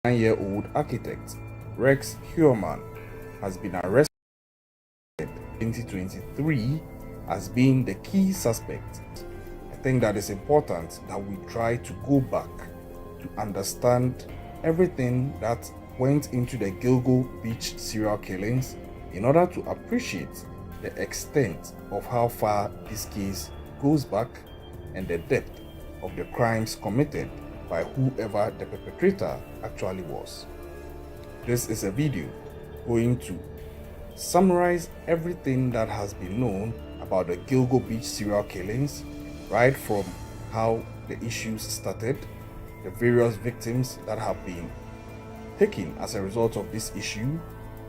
9-year-old architect Rex Heurmann has been arrested in 2023 as being the key suspect. I think that it's important that we try to go back to understand everything that went into the Gilgo beach serial killings in order to appreciate the extent of how far this case goes back and the depth of the crimes committed by whoever the perpetrator actually was. This is a video going to summarize everything that has been known about the Gilgo Beach serial killings, right from how the issues started, the various victims that have been taken as a result of this issue,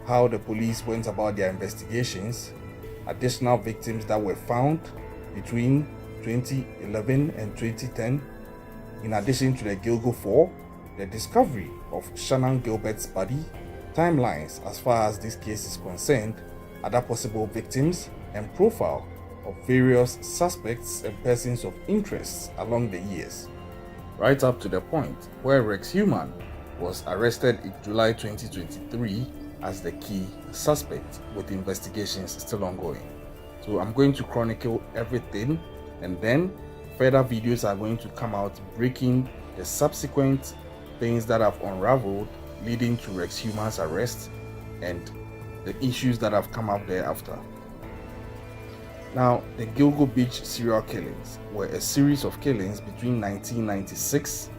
how the police went about their investigations, additional victims that were found between 2011 and 2010, in addition to the Gilgo 4, the discovery of Shannon Gilbert's body, timelines as far as this case is concerned, other possible victims, and profile of various suspects and persons of interest along the years, right up to the point where Rex Heurmann was arrested in July 2023 as the key suspect, with investigations still ongoing. So I'm going to chronicle everything, and then further videos are going to come out breaking the subsequent things that have unraveled leading to Rex Heurmann's arrest and the issues that have come up thereafter. Now, the Gilgo Beach serial killings were a series of killings between 1996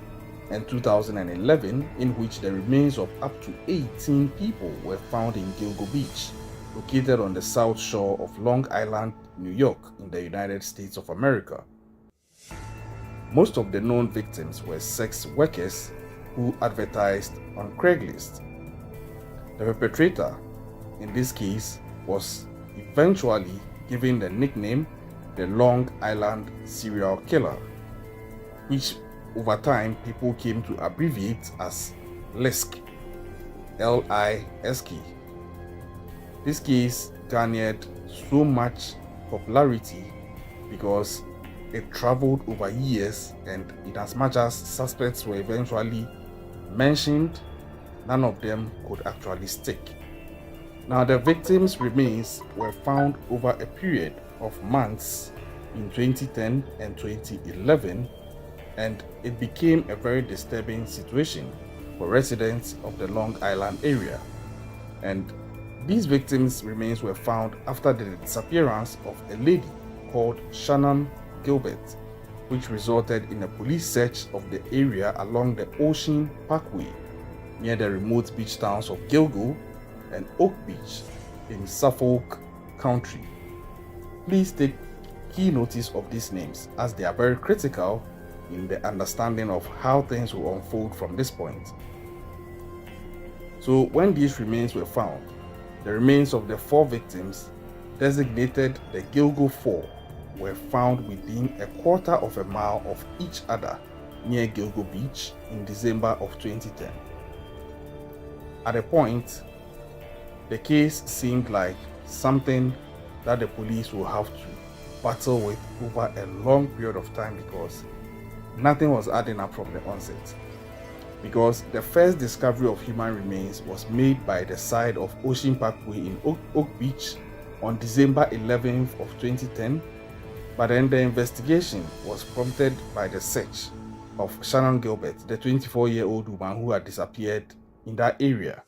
and 2011 in which the remains of up to 18 people were found in Gilgo Beach, located on the south shore of Long Island, New York, in the United States of America. Most of the known victims were sex workers who advertised on Craigslist. The perpetrator, in this case, was eventually given the nickname the Long Island Serial Killer, which over time people came to abbreviate as LISK, L-I-S-K. This case garnered so much popularity because it traveled over years, and in as much as suspects were eventually mentioned, none of them could actually stick. Now, the victims' remains were found over a period of months in 2010 and 2011, and it became a very disturbing situation for residents of the Long Island area. And these victims' remains were found after the disappearance of a lady called Shannon Gilbert, which resulted in a police search of the area along the Ocean Parkway near the remote beach towns of Gilgo and Oak Beach in Suffolk County. Please take key notice of these names as they are very critical in the understanding of how things will unfold from this point. So when these remains were found, the remains of the 4 victims designated the Gilgo 4 were found within a quarter of a mile of each other near Gilgo Beach in December of 2010. At a point, the case seemed like something that the police will have to battle with over a long period of time because nothing was adding up from the onset. Because the first discovery of human remains was made by the side of Ocean Parkway in Oak Beach on December 11th of 2010, but then the investigation was prompted by the search of Shannon Gilbert, the 24-year-old woman who had disappeared in that area.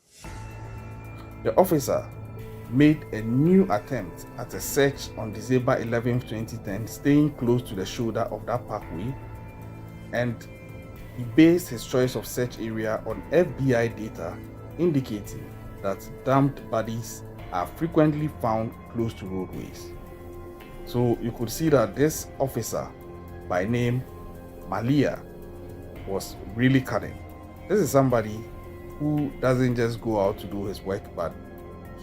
The officer made a new attempt at a search on December 11, 2010, staying close to the shoulder of that parkway, and he based his choice of search area on FBI data indicating that dumped bodies are frequently found close to roadways. So you could see that this officer by name Malia was really cunning. This is somebody who doesn't just go out to do his work, but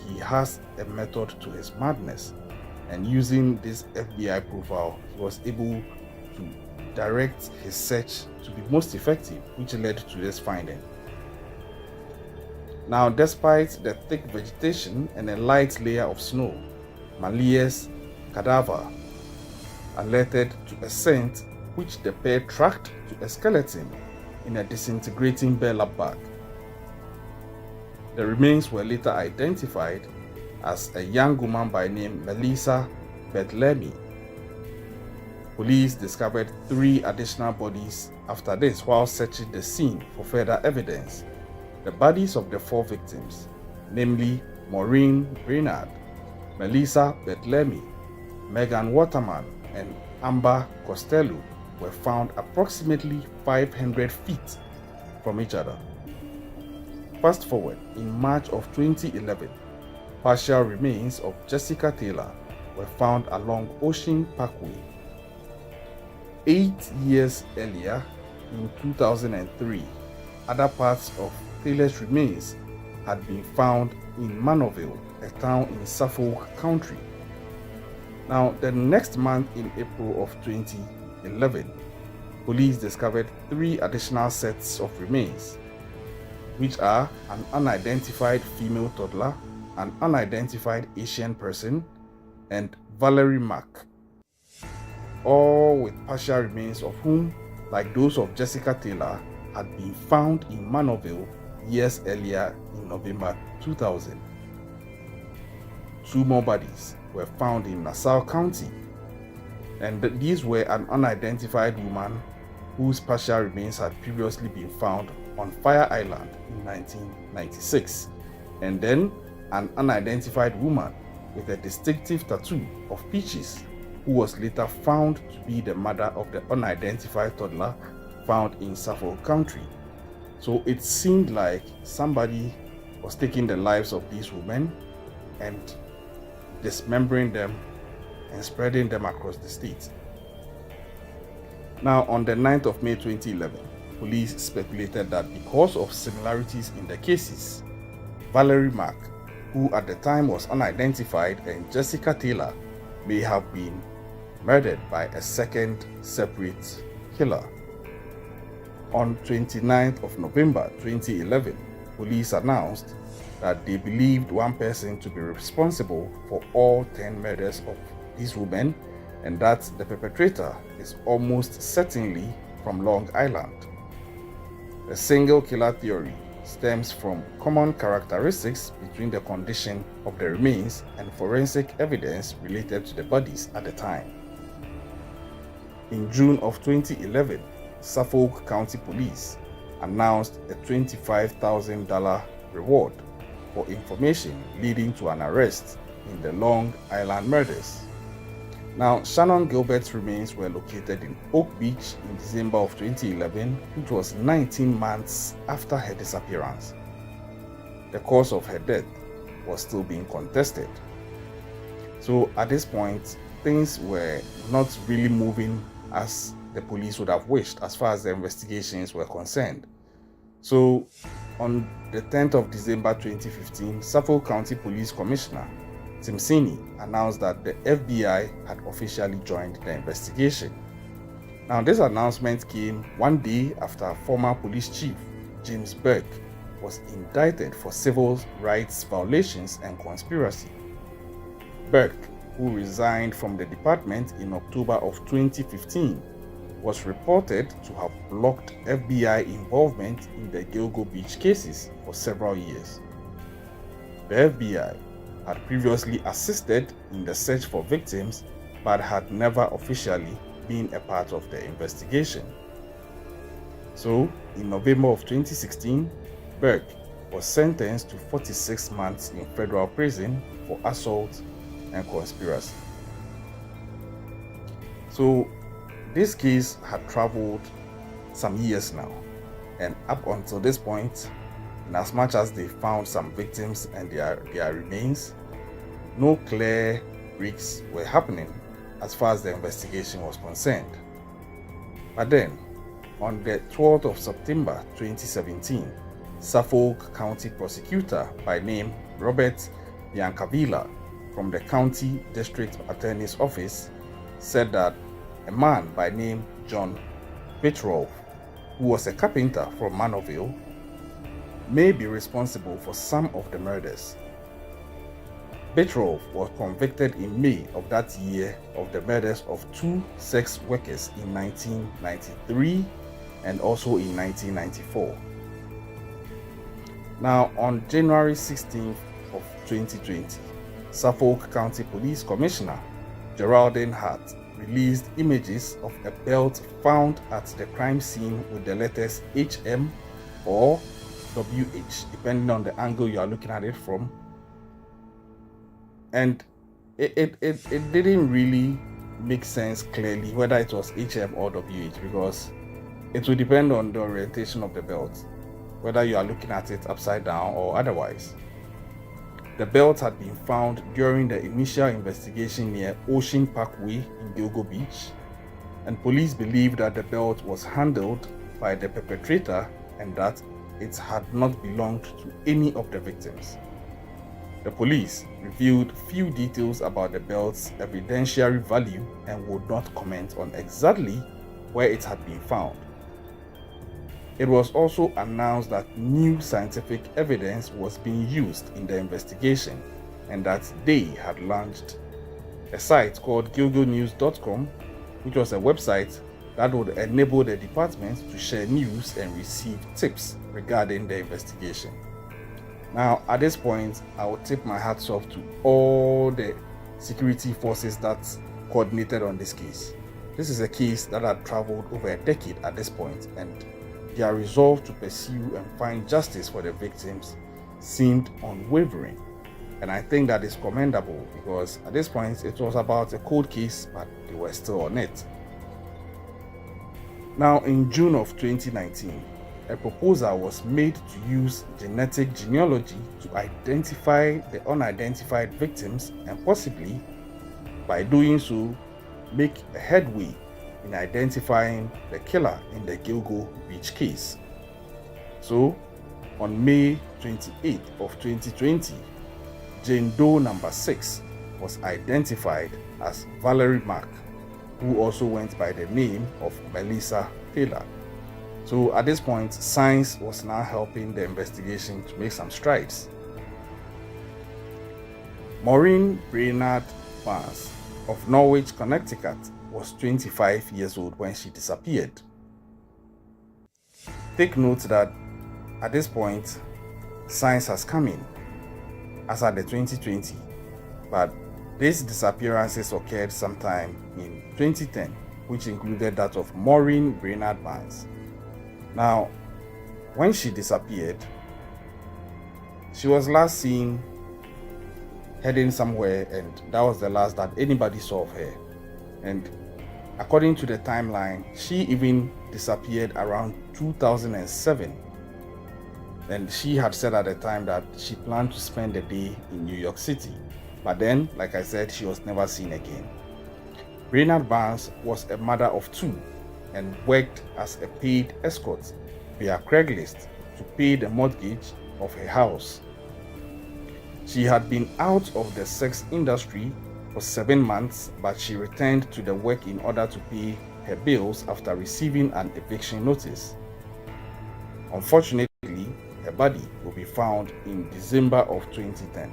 he has a method to his madness. And using this FBI profile, he was able to direct his search to be most effective, which led to this finding. Now, despite the thick vegetation and a light layer of snow, Malia's cadaver alerted to a scent which the pair tracked to a skeleton in a disintegrating burlap bag. The remains were later identified as a young woman by name Melissa Bethlehem. Police discovered 3 additional bodies after this while searching the scene for further evidence. The bodies of the 4 victims, namely Maureen Brainard, Melissa Bethlehem, Megan Waterman, and Amber Costello, were found approximately 500 feet from each other. Fast forward, in March of 2011, partial remains of Jessica Taylor were found along Ocean Parkway. 8 years earlier, in 2003, other parts of Taylor's remains had been found in Manorville, a town in Suffolk County. Now, the next month in April of 2011, police discovered 3 additional sets of remains, which are an unidentified female toddler, an unidentified Asian person, and Valerie Mack, all with partial remains of whom, like those of Jessica Taylor, had been found in Manorville years earlier in November 2000. 2 more bodies were found in Nassau County, and these were an unidentified woman whose partial remains had previously been found on Fire Island in 1996, and then an unidentified woman with a distinctive tattoo of peaches who was later found to be the mother of the unidentified toddler found in Suffolk County. So it seemed like somebody was taking the lives of these women and dismembering them and spreading them across the state. Now, on the 9th of May 2011, police speculated that because of similarities in the cases, Valerie Mack, who at the time was unidentified, and Jessica Taylor may have been murdered by a second separate killer. On 29th of November 2011, police announced that they believed one person to be responsible for all 10 murders of these women, and that the perpetrator is almost certainly from Long Island. The single killer theory stems from common characteristics between the condition of the remains and forensic evidence related to the bodies at the time. In June of 2011, Suffolk County Police announced a $25,000 reward for information leading to an arrest in the Long Island murders. Now, Shannon Gilbert's remains were located in Oak Beach in December of 2011, which was 19 months after her disappearance. The cause of her death was still being contested. So at this point, things were not really moving as the police would have wished as far as the investigations were concerned. So on the 10th of December 2015, Suffolk County Police Commissioner Tim Sini announced that the FBI had officially joined the investigation. Now, this announcement came one day after former police chief James Burke was indicted for civil rights violations and conspiracy. Burke, who resigned from the department in October of 2015, was reported to have blocked FBI involvement in the Gilgo Beach cases for several years. The FBI had previously assisted in the search for victims but had never officially been a part of the investigation. So, in November of 2016, Burke was sentenced to 46 months in federal prison for assault and conspiracy. So, this case had traveled some years now, and up until this point, in as much as they found some victims and their remains, no clear breaks were happening as far as the investigation was concerned. But then, on the 12th of September 2017, Suffolk County prosecutor by name Robert Biancavilla from the County District Attorney's Office said that a man by name John Petrov, who was a carpenter from Manorville, may be responsible for some of the murders. Petrov was convicted in May of that year of the murders of 2 sex workers in 1993 and also in 1994. Now, on January 16th of 2020, Suffolk County Police Commissioner Geraldine Hart released images of a belt found at the crime scene with the letters HM or WH, depending on the angle you are looking at it from. And it didn't really make sense clearly whether it was HM or WH, because it will depend on the orientation of the belt, whether you are looking at it upside down or otherwise. The belt had been found during the initial investigation near Ocean Parkway in Gilgo Beach, and police believed that the belt was handled by the perpetrator and that it had not belonged to any of the victims. The police revealed few details about the belt's evidentiary value and would not comment on exactly where it had been found. It was also announced that new scientific evidence was being used in the investigation and that they had launched a site called gilgonews.com, which was a website that would enable the department to share news and receive tips regarding the investigation. Now, at this point, I will tip my hats off to all the security forces that coordinated on this case. This is a case that had traveled over a decade at this point, and their resolve to pursue and find justice for the victims seemed unwavering. And I think that is commendable, because at this point it was about a cold case, but they were still on it. Now, in June of 2019, a proposal was made to use genetic genealogy to identify the unidentified victims and possibly, by doing so, make a headway in identifying the killer in the Gilgo Beach case. So, on May 28th of 2020, Jane Doe number 6 was identified as Valerie Mack, who also went by the name of Melissa Taylor. So at this point, science was now helping the investigation to make some strides. Maureen Brainerd Barnes of Norwich, Connecticut, was 25 years old when she disappeared. Take note that at this point, science has come in, as at the 2020, but these disappearances occurred sometime in 2010, which included that of Maureen Brainerd Barnes. Now, when she disappeared, she was last seen heading somewhere, and that was the last that anybody saw of her. And according to the timeline, she even disappeared around 2007. And she had said at the time that she planned to spend the day in New York City. But then, like I said, she was never seen again. Brainerd Barnes was a mother of 2 and worked as a paid escort via Craigslist to pay the mortgage of her house. She had been out of the sex industry for 7 months, but she returned to the work in order to pay her bills after receiving an eviction notice. Unfortunately, her body will be found in December of 2010.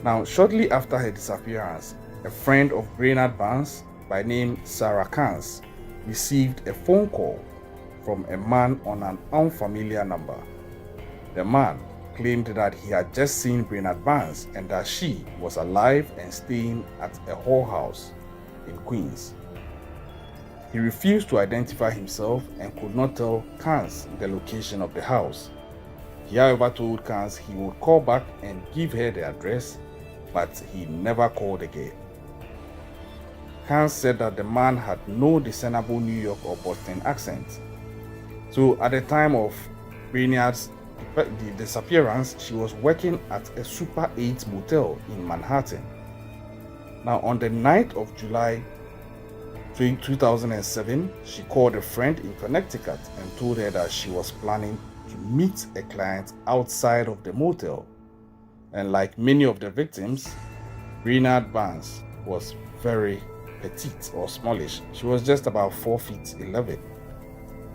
Now, shortly after her disappearance, a friend of Brainerd Barnes by name Sarah Kans received a phone call from a man on an unfamiliar number. The man claimed that he had just seen Brainerd Barnes and that she was alive and staying at a whorehouse in Queens. He refused to identify himself and could not tell Kans the location of the house. He, however, told Kans he would call back and give her the address, but he never called again. Kans said that the man had no discernible New York or Boston accent. So at the time of Brainerd's disappearance, she was working at a Super 8 motel in Manhattan. Now, on the 9th of July 2007, she called a friend in Connecticut and told her that she was planning to meet a client outside of the motel. And like many of the victims, Brainerd Barnes was very petite or smallish. She was just about 4 feet 11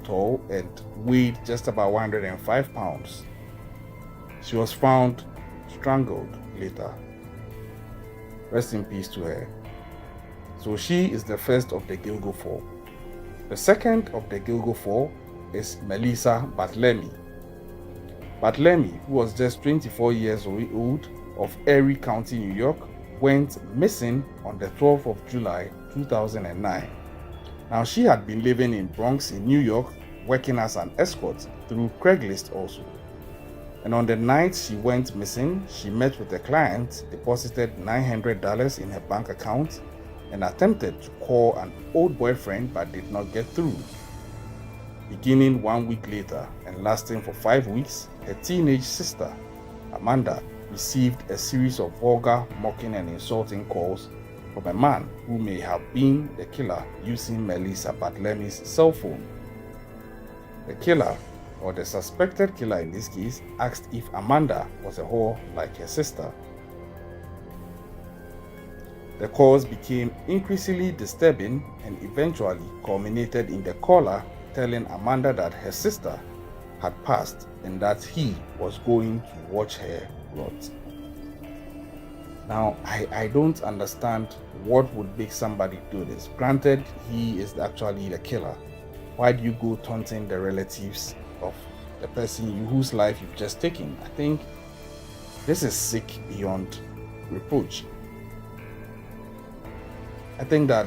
tall and weighed just about 105 pounds. She was found strangled later. Rest in peace to her. So she is the first of the Gilgo 4. The second of the Gilgo 4 is Melissa Barthelemy. Bartlemy, who was just 24 years old, of Erie County, New York, went missing on the 12th of July 2009. Now, she had been living in Bronx in New York, working as an escort through Craigslist also. And on the night she went missing, she met with a client, deposited $900 in her bank account, and attempted to call an old boyfriend but did not get through. Beginning 1 week later and lasting for 5 weeks, her teenage sister, Amanda, received a series of vulgar, mocking and insulting calls from a man who may have been the killer using Melissa Bartlemy's cell phone. The killer, or the suspected killer in this case, asked if Amanda was a whore like her sister. The calls became increasingly disturbing and eventually culminated in the caller telling Amanda that her sister had passed and that he was going to watch her rot. Now, I don't understand what would make somebody do this. Granted, he is actually the killer. Why do you go taunting the relatives of the person whose life you've just taken? I think this is sick beyond reproach. I think that